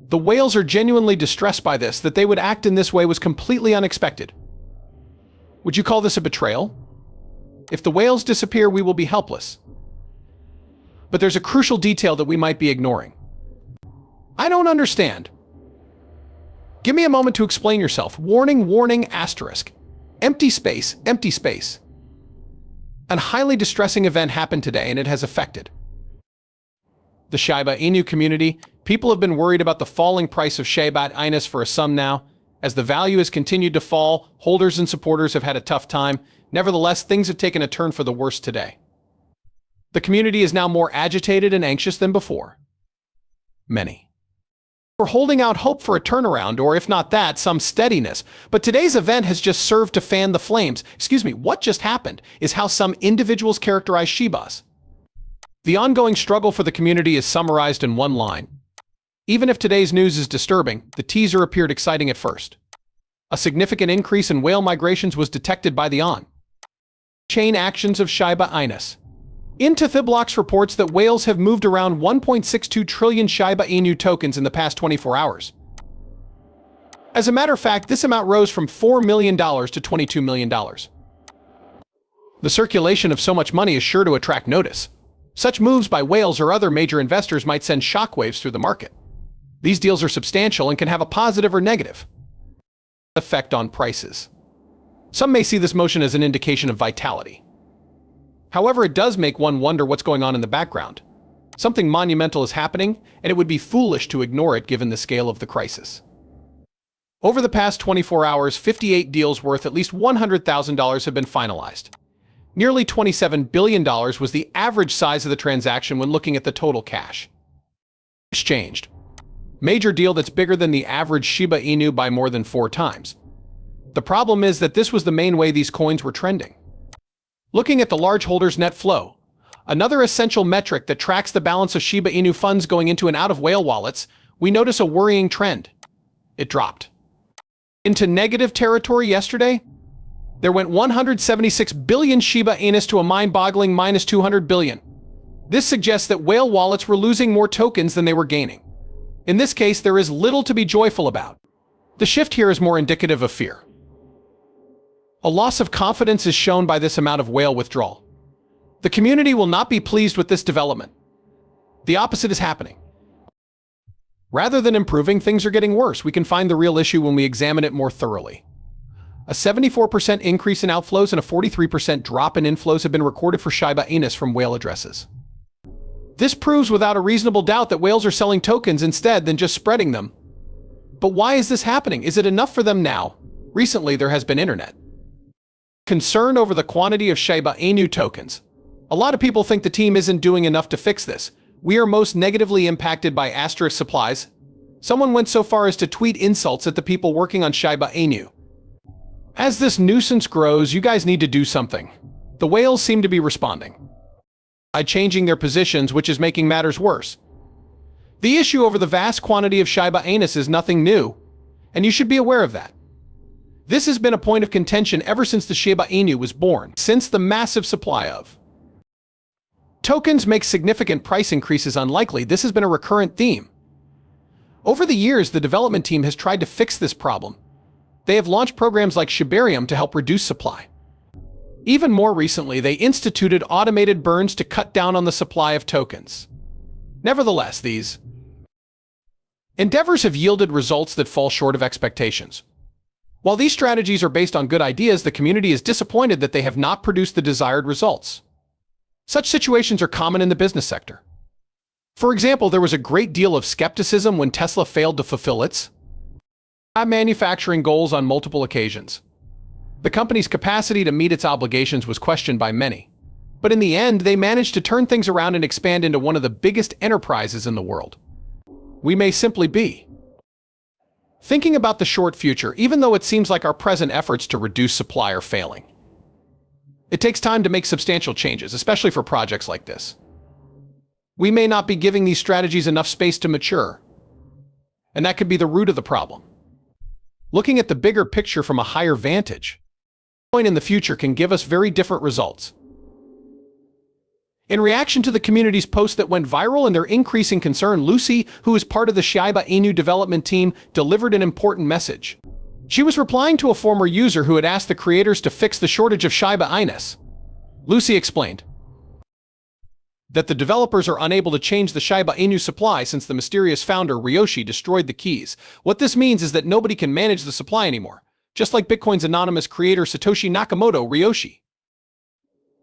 The whales are genuinely distressed by this. That they would act in this way was completely unexpected. Would you call this a betrayal? If the whales disappear, we will be helpless. But there's a crucial detail that we might be ignoring. I don't understand. Give me a moment to explain yourself. Warning, warning, asterisk. Empty space, empty space. A highly distressing event happened today, and it has affected the Shiba Inu community. People have been worried about the falling price of Shiba Inu for some now. As the value has continued to fall, holders and supporters have had a tough time. Nevertheless, things have taken a turn for the worse today. The community is now more agitated and anxious than before. Many were holding out hope for a turnaround, or if not that, some steadiness. But today's event has just served to fan the flames. Excuse me, what just happened is how some individuals characterize Shibas. The ongoing struggle for the community is summarized in one line. Even if today's news is disturbing, the teaser appeared exciting at first. A significant increase in whale migrations was detected by the on-chain actions of Shiba Inu. Intithiblox reports that whales have moved around 1.62 trillion Shiba Inu tokens in the past 24 hours. As a matter of fact, this amount rose from $4 million to $22 million. The circulation of so much money is sure to attract notice. Such moves by whales or other major investors might send shockwaves through the market. These deals are substantial and can have a positive or negative effect on prices. Some may see this motion as an indication of vitality. However, it does make one wonder what's going on in the background. Something monumental is happening, and it would be foolish to ignore it given the scale of the crisis. Over the past 24 hours, 58 deals worth at least $100,000 have been finalized. Nearly $27 billion was the average size of the transaction when looking at the total cash exchanged. Major deal that's bigger than the average Shiba Inu by more than 4 times. The problem is that this was the main way these coins were trending. Looking at the large holders' net flow, another essential metric that tracks the balance of Shiba Inu funds going into and out of whale wallets, we notice a worrying trend. It dropped into negative territory yesterday. There went 176 billion Shiba Inu to a mind-boggling minus 200 billion. This suggests that whale wallets were losing more tokens than they were gaining. In this case, there is little to be joyful about. The shift here is more indicative of fear. A loss of confidence is shown by this amount of whale withdrawal. The community will not be pleased with this development. The opposite is happening. Rather than improving, things are getting worse. We can find the real issue when we examine it more thoroughly. A 74% increase in outflows and a 43% drop in inflows have been recorded for Shiba Inu from whale addresses. This proves without a reasonable doubt that whales are selling tokens instead than just spreading them. But why is this happening? Is it enough for them now? Recently, there has been internet concern over the quantity of Shiba Inu tokens. A lot of people think the team isn't doing enough to fix this. We are most negatively impacted by asterisk supplies. Someone went so far as to tweet insults at the people working on Shiba Inu. As this nuisance grows, you guys need to do something. The whales seem to be responding by changing their positions, which is making matters worse. The issue over the vast quantity of Shiba Inu is nothing new, and you should be aware of that. This has been a point of contention ever since the Shiba Inu was born, since the massive supply of tokens makes significant price increases unlikely. This has been a recurrent theme. Over the years, the development team has tried to fix this problem. They have launched programs like Shibarium to help reduce supply. Even more recently, they instituted automated burns to cut down on the supply of tokens. Nevertheless, these endeavors have yielded results that fall short of expectations. While these strategies are based on good ideas, the community is disappointed that they have not produced the desired results. Such situations are common in the business sector. For example, there was a great deal of skepticism when Tesla failed to fulfill its manufacturing goals on multiple occasions. The company's capacity to meet its obligations was questioned by many. But in the end, they managed to turn things around and expand into one of the biggest enterprises in the world. We may simply be thinking about the short future, even though it seems like our present efforts to reduce supply are failing. It takes time to make substantial changes, especially for projects like this. We may not be giving these strategies enough space to mature, and that could be the root of the problem. Looking at the bigger picture from a higher vantage point in the future can give us very different results. In reaction to the community's post that went viral and their increasing concern, Lucy, who is part of the Shiba Inu development team, delivered an important message. She was replying to a former user who had asked the creators to fix the shortage of Shiba Inus. Lucy explained that the developers are unable to change the Shiba Inu supply since the mysterious founder Ryoshi destroyed the keys. What this means is that nobody can manage the supply anymore, just like Bitcoin's anonymous creator Satoshi Nakamoto Ryoshi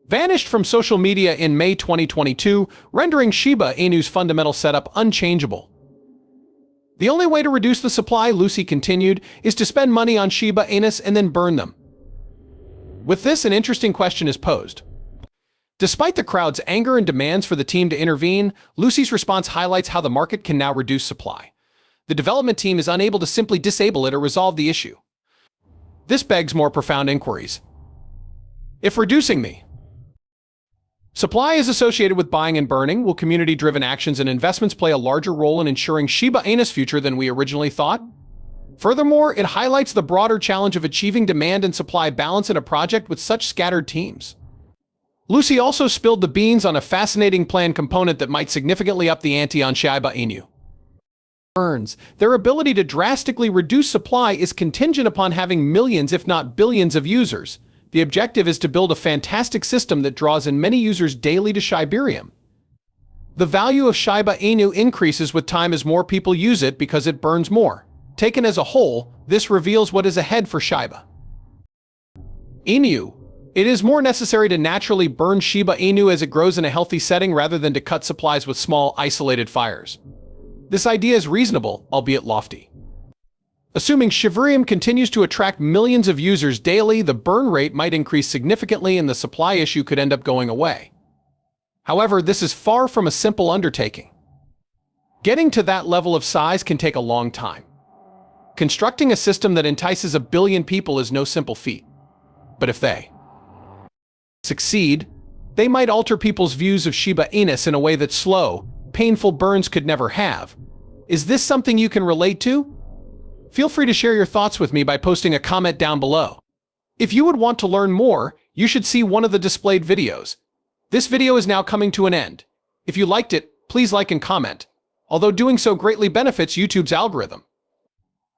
vanished from social media in May 2022, rendering Shiba Inu's fundamental setup unchangeable. The only way to reduce the supply, Lucy continued, is to spend money on Shiba Inus and then burn them. With this, an interesting question is posed. Despite the crowd's anger and demands for the team to intervene, Lucy's response highlights how the market can now reduce supply. The development team is unable to simply disable it or resolve the issue. This begs more profound inquiries. If reducing the supply is associated with buying and burning, will community-driven actions and investments play a larger role in ensuring Shiba Inu's future than we originally thought? Furthermore, it highlights the broader challenge of achieving demand and supply balance in a project with such scattered teams. Lucy also spilled the beans on a fascinating planned component that might significantly up the ante on Shiba Inu. Their ability to drastically reduce supply is contingent upon having millions, if not billions, of users. The objective is to build a fantastic system that draws in many users daily to Shibarium. The value of Shiba Inu increases with time as more people use it because it burns more. Taken as a whole, this reveals what is ahead for Shiba Inu. It is more necessary to naturally burn Shiba Inu as it grows in a healthy setting rather than to cut supplies with small, isolated fires. This idea is reasonable, albeit lofty. Assuming Shibarium continues to attract millions of users daily, the burn rate might increase significantly and the supply issue could end up going away. However, this is far from a simple undertaking. Getting to that level of size can take a long time. Constructing a system that entices 1 billion people is no simple feat. But if they succeed, they might alter people's views of Shiba Inus in a way that slow, painful burns could never have. Is this something you can relate to? Feel free to share your thoughts with me by posting a comment down below. If you would want to learn more, you should see one of the displayed videos. This video is now coming to an end. If you liked it, please like and comment, although doing so greatly benefits YouTube's algorithm.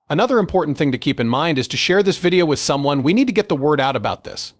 Another important thing to keep in mind is to share this video with someone. We need to get the word out about this.